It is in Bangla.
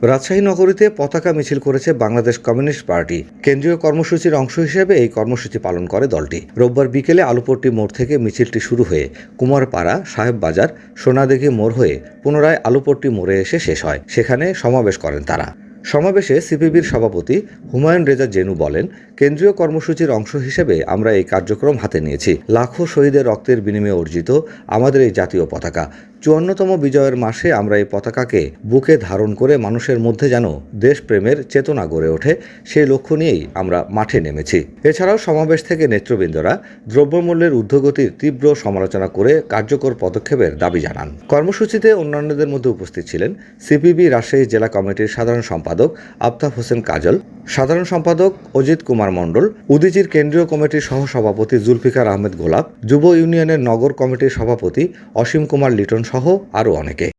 রাজশাহী নগরীতে পতাকা মিছিল করেছে বাংলাদেশ কমিউনিস্ট পার্টি। কেন্দ্রীয় কর্মসূচির অংশ হিসেবে এই কর্মসূচি পালন করে দলটি। রোববার বিকেলে আলুপট্টি মোড় থেকে মিছিলটি শুরু হয়ে কুমারপাড়া, সাহেববাজার, সোনাদিঘি মোড় হয়ে পুনরায় আলুপট্টি মোড়ে এসে শেষ হয়। সেখানে সমাবেশ করেন তারা। সমাবেশে সিপিবির সভাপতি হুমায়ুন রেজা জেনু বলেন, কেন্দ্রীয় কর্মসূচির অংশ হিসেবে আমরা এই কার্যক্রম হাতে নিয়েছি। লাখো শহীদের রক্তের বিনিময়ে অর্জিত আমাদের এই জাতীয় পতাকা ৫৪তম বিজয়ের মাসে আমরা এই পতাকাকে বুকে ধারণ করে মানুষের মধ্যে যেন দেশপ্রেমের চেতনা গড়ে ওঠে, সেই লক্ষ্য নিয়েই আমরা মাঠে নেমেছি। এছাড়াও সমাবেশ থেকে নেতৃবৃন্দরা দ্রব্যমূল্যের ঊর্ধ্বগতির তীব্র সমালোচনা করে কার্যকর পদক্ষেপের দাবি জানান। কর্মসূচিতে অন্যান্যদের মধ্যে উপস্থিত ছিলেন সিপিবি রাজশাহী জেলা কমিটির সাধারণ সম্পাদক আফতাব হোসেন কাজল, সাধারণ সম্পাদক অজিত কুমার মণ্ডল, উদীচীর কেন্দ্রীয় কমিটির সহসভাপতি জুলফিকার আহমেদ গোলাপ, যুব ইউনিয়নের নগর কমিটির সভাপতি অসীম কুমার লিটন সহ আরও অনেকে।